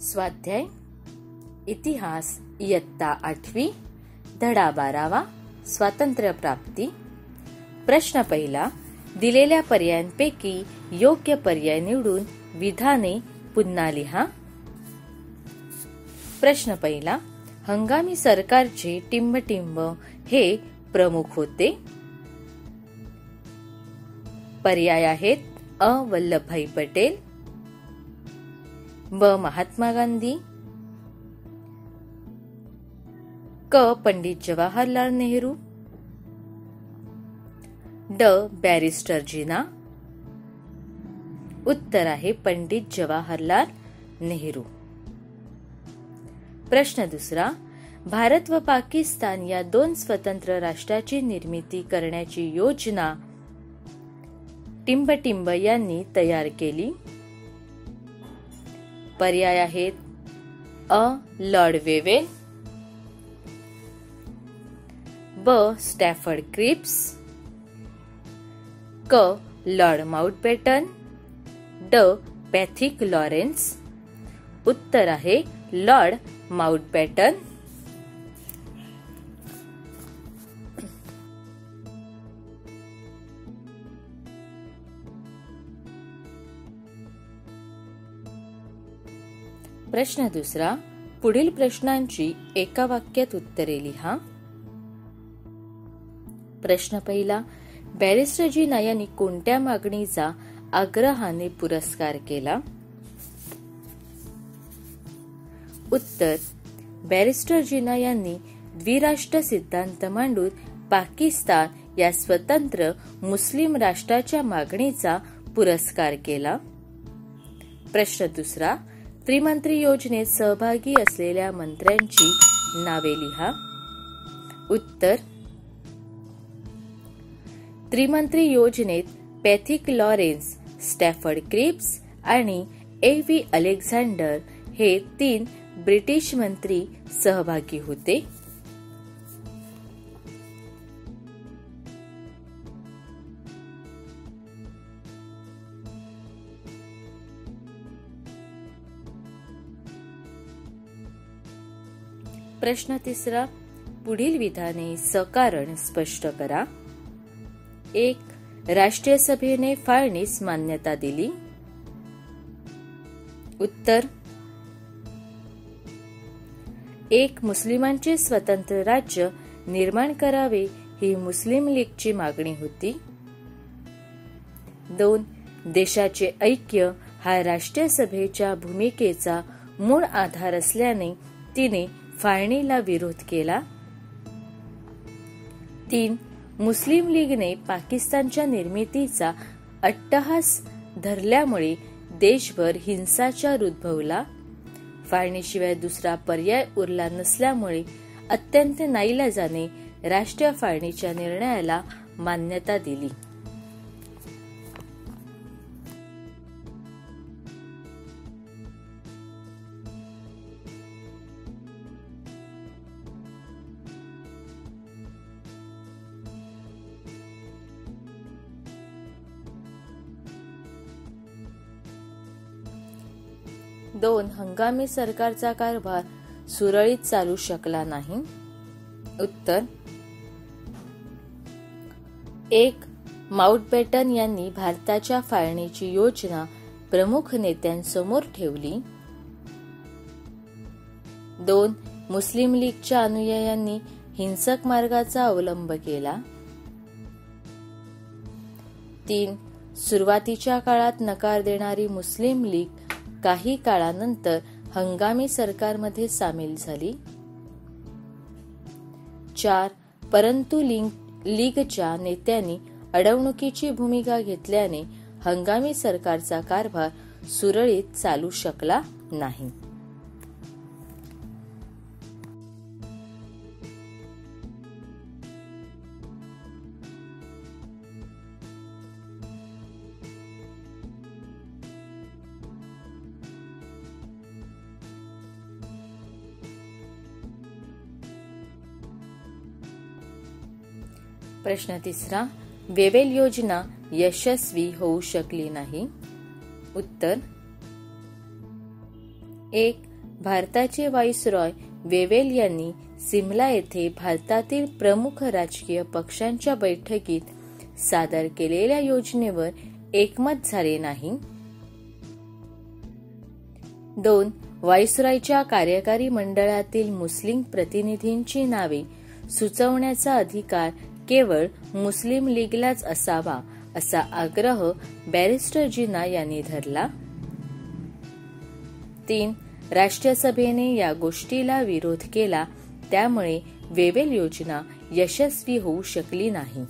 स्वाध्याय इतिहास इयत्ता 8वी धडा 12वा स्वातंत्र्य प्राप्ती। प्रश्न पहिला, दिलेल्या पर्यायांपैकी योग्य पर्याय निवडून विधाने पुन्हा लिहा। प्रश्न पहिला, हंगामी सरकारचे टिंबटिंब हे प्रमुख होते। पर्याय आहेत अ. वल्लभभाई पटेल, ब. महात्मा गांधी, क. पंडित जवाहरलाल नेहरू, ड. बॅरिस्टर जिना। उत्तर आहे पंडित जवाहरलाल नेहरू। प्रश्न दुसरा, भारत व पाकिस्तान या दोन स्वतंत्र राष्ट्राची निर्मिती करण्याची योजना टिंबटिंब यांनी तयार केली। पर्याय आहेत अ. लॉर्ड वेवेल, ब. स्टॅफर्ड क्रिप्स, क. लॉर्ड माउंटबॅटन, ड. पॅथिक लॉरेन्स। उत्तर आहे लॉर्ड माउंटबॅटन। प्रश्न दुसरा, पुढील प्रश्नांची एका वाक्यात उत्तरे लिहा। प्रश्न पहिला, बॅरिस्टर जिना यांनी कोणत्या मागणीचा आग्रहाने पुरस्कार केला? उत्तर, बॅरिस्टर जिना यांनी द्विराष्ट्र सिद्धांत मांडून पाकिस्तान या स्वतंत्र मुस्लिम राष्ट्राच्या मागणीचा पुरस्कार केला। प्रश्न दुसरा, त्रिमंत्री योजनेत सहभागी असलेल्या मंत्र्यांची नावे लिहा। उत्तर, त्रिमंत्री योजनेत पॅथिक लॉरेन्स, स्टॅफर्ड क्रिप्स आणि ए.व्ही. अलेक्झांडर हे 3 ब्रिटिश मंत्री सहभागी होते। प्रश्न तिसरा, पुढील विधाने सकारण स्पष्ट करा। 1. राष्ट्रीय सभेने फाळणीस मान्यता दिली। उत्तर, 1. मुस्लिमांचे स्वतंत्र राज्य निर्माण करावे ही मुस्लिम लीगची मागणी होती। 2. देशाचे ऐक्य हा राष्ट्रीय सभेच्या भूमिकेचा मूळ आधार असल्याने तिने फाळणीला विरोध केला। 3. मुस्लिम लीगने पाकिस्तानच्या निर्मितीचा अट्टहास धरल्यामुळे देशभर हिंसाचार उद्भवला। फाळणीशिवाय दुसरा पर्याय उरला नसल्यामुळे अत्यंत नाईलाजाने राष्ट्रीय फाळणीच्या निर्णयाला मान्यता दिली। दोन, हंगामी सरकारचा कारभार सुरळीत चालू शकला नाही। उत्तर, 1. माउंटबॅटन यांनी भारताच्या फाळणीची योजना प्रमुख नेत्यांसमोर ठेवली। 2. मुस्लिम लीगच्या अनुयायांनी हिंसक मार्गाचा अवलंब केला। 3. सुरुवातीच्या काळात नकार देणारी मुस्लिम लीग काही काळानंतर हंगामी सरकारमध्ये सामील झाली। 4. परंतु लीगच्या नेत्यांनी अडवणुकीची भूमिका घेतल्याने हंगामी सरकारचा कारभार सुरळीत चालू शकला नाही। प्रश्न तिसरा, वेवेल योजना यशस्वी होऊ शकली नाही। उत्तर, 1. भारताचे व्हाईसरॉय वेवेल यांनी सिमला येथे भारतातील प्रमुख राजकीय पक्षांच्या बैठकीत सादर केलेल्या योजनेवर एकमत झाले नाही. 2. व्हाईसरॉयच्या कार्यकारी मंडळातील मुस्लिम प्रतिनिधींची नावे सुचवण्याचा अधिकार केवळ मुस्लिम लीगलाच असावा असा आग्रह बॅरिस्टर जिना यांनी धरला. 3. राष्ट्रसभेने या गोष्टीला विरोध केला, त्यामुळे वेवेल योजना यशस्वी होऊ शकली नाही.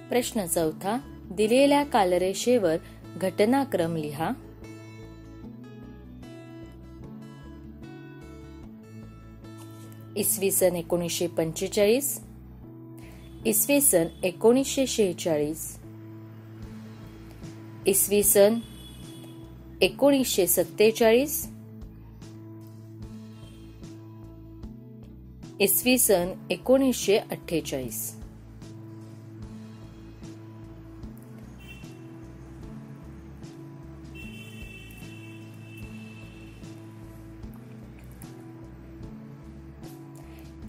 प्रश्न 4. दिलेल्या कालरेषेवर घटनाक्रम लिहा. इसवी सन 1945, इसवी सन 1946, इसवी सन 1947, इसवी सन 1948.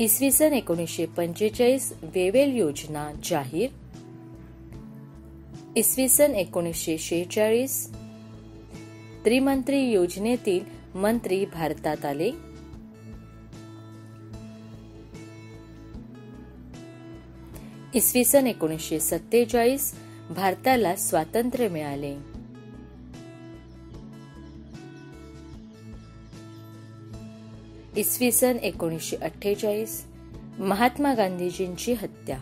इसवी सन 1945 वेवेल योजना जाहीर. इसवी सन 1946 त्रिमंत्री योजनेतील मंत्री भारतात आले. इसवी सन 1947 भारताला स्वातंत्र्य मिळाले. इसवी सन 1948 महात्मा गांधीजींची हत्या.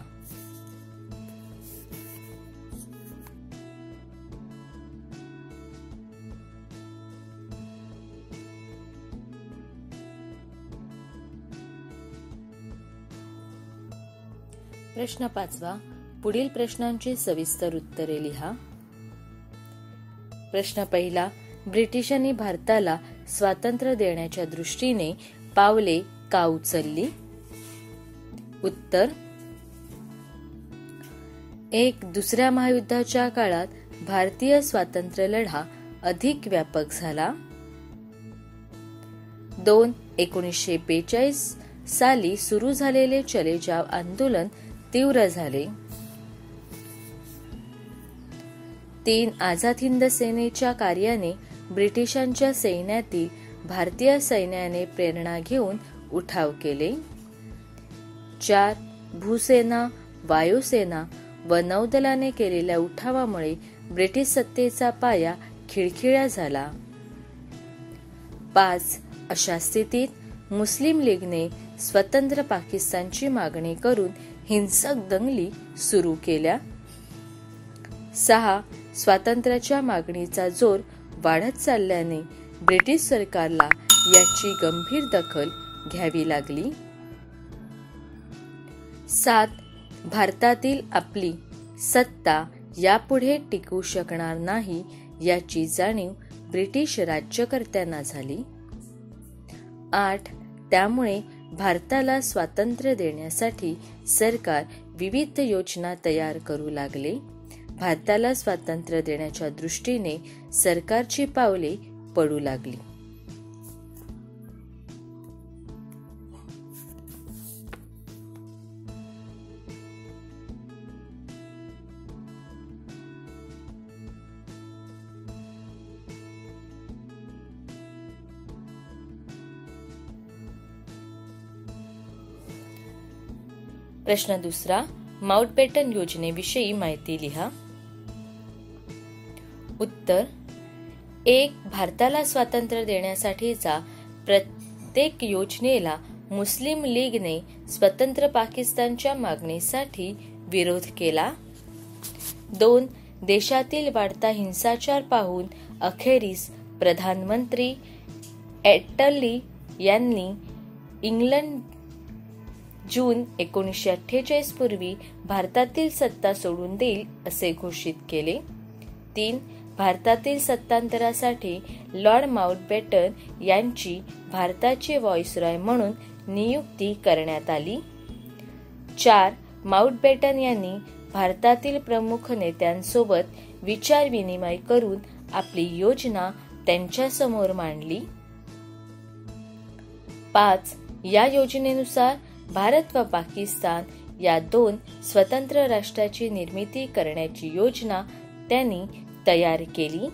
प्रश्न 5. पुढील प्रश्नांची सविस्तर उत्तरे लिहा. प्रश्न 1. ब्रिटिशांनी भारताला स्वातंत्र्य देण्याच्या दृष्टीने पावले का उचलली? उत्तर. 1. दुसऱ्या महायुद्धाच्या काळात भारतीय स्वातंत्र्य लढा अधिक व्यापक झाला. 2. 1942 साली सुरू झालेले चले जाव आंदोलन तीव्र झाले. 3. आझाद हिंद सेनेच्या कार्याने ब्रिटिशांच्या सैन्यातील भारतीय सैन्याने प्रेरणा घेऊन उठाव केले. 4. भूसेना, वायुसेना व नौदलाने केलेल्या उठावामुळे ब्रिटिश सत्तेचा पाया खिळखिळा झाला. 5. अशा स्थितीत मुस्लिम लीगने स्वतंत्र पाकिस्तानची मागणी करून हिंसक दंगली सुरू केल्या. 6. स्वातंत्र्याच्या मागणीचा जोर वाढत चालल्याने ब्रिटिश सरकारला याची गंभीर दखल घ्यावी लागली. 7. भारतातील आपली सत्ता यापुढे टिकू शकणार नाही याची जाणीव ब्रिटिश राज्यकर्त्यांना झाली. 8. त्यामुळे भारताला स्वातंत्र्य देण्यासाठी सरकार विविध योजना तयार करू लागले. भारताला स्वातंत्र्य देण्याच्या दृष्टीने सरकारची पावले पडू लागली. प्रश्न 2. माउंटबॅटन योजनेविषयी माहिती लिहा. उत्तर. 1. भारताला स्वातंत्र्य देण्यासाठीचा प्रत्येक योजनेला मुस्लिम लीगने स्वतंत्र पाकिस्तानच्या मागणीसाठी विरोध केला. 2. देशातील वाढता हिंसाचार पाहून अखेरीस प्रधानमंत्री ॲटली यांनी इंग्लंड जून 1948 पूर्वी भारतातील सत्ता सोडून देईल असे घोषित केले. 3. भारतातील सत्तांतरासाठी लॉर्ड माउंटबॅटन यांची भारताचे व्हाईसरॉय म्हणून नियुक्ती करण्यात आली. 4. माउंटबॅटन यांनी भारतातील प्रमुख नेत्यांसोबत विचारविनिमय करून आपली योजना त्यांच्यासमोर मांडली. 5. या योजनेनुसार भारत व पाकिस्तान या 2 स्वतंत्र राष्ट्राची निर्मिती करण्याची योजना त्यांनी तयार केली.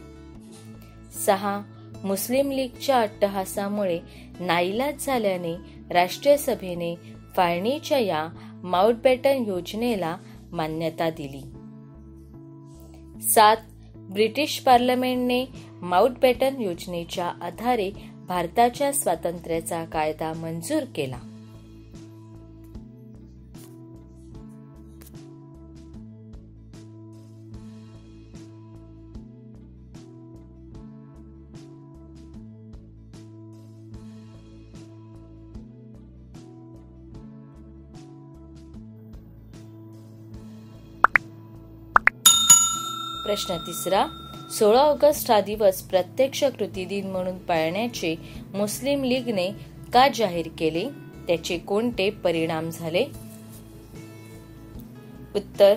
6. मुस्लिम लीगच्या अट्टहासामुळे नाईलाज झाल्याने राष्ट्रीय सभेने फाळणीच्या या माउंटबॅटन योजनेला मान्यता दिली. 7. ब्रिटिश पार्लमेंटने माउंटबॅटन योजनेच्या आधारे भारताच्या स्वातंत्र्याचा कायदा मंजूर केला. प्रश्न 3. 16 ऑगस्ट हा दिवस प्रत्यक्ष कृती दिन म्हणून पाळण्याचे मुस्लिम लीगने का जाहीर केले? त्याचे कोणते परिणाम झाले? उत्तर.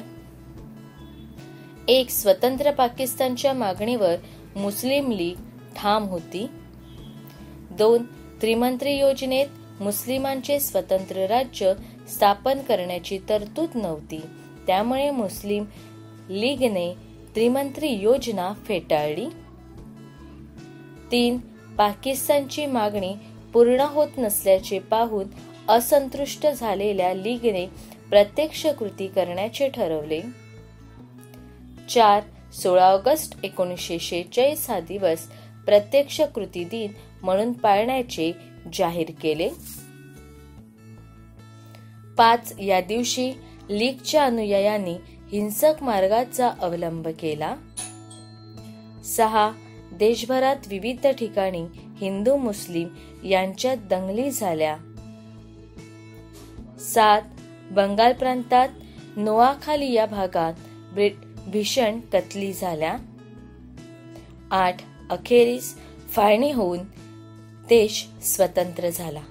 1. स्वतंत्र पाकिस्तानच्या मागणीवर मुस्लिम लीग ठाम होती. 2. त्रिमंत्री योजनेत मुस्लिमांचे स्वतंत्र राज्य स्थापन करण्याची तरतूद नव्हती, त्यामुळे मुस्लिम लीगने त्रिमंत्री योजना फेटाळली. 3. पाकिस्तानची मागणी पूर्ण होत नसल्याचे पाहून असंतुष्ट झालेल्या लीगने प्रत्यक्ष कृती करण्याचे ठरवले. 4. 16 ऑगस्ट 1946 हा दिवस प्रत्यक्ष कृती दिन म्हणून पाळण्याचे जाहीर केले. 5. या दिवशी लीगच्या अनुयायांनी हिंसक मार्गाचा अवलंब केला. 6. देशभरात विविध ठिकाणी हिंदू मुस्लिम यांच्यात दंगली झाल्या. 7. बंगाल प्रांतात नोआखाली या भागात भीषण कत्तली झाल्या. 8. अखेरीस फाळणी होऊन देश स्वतंत्र झाला.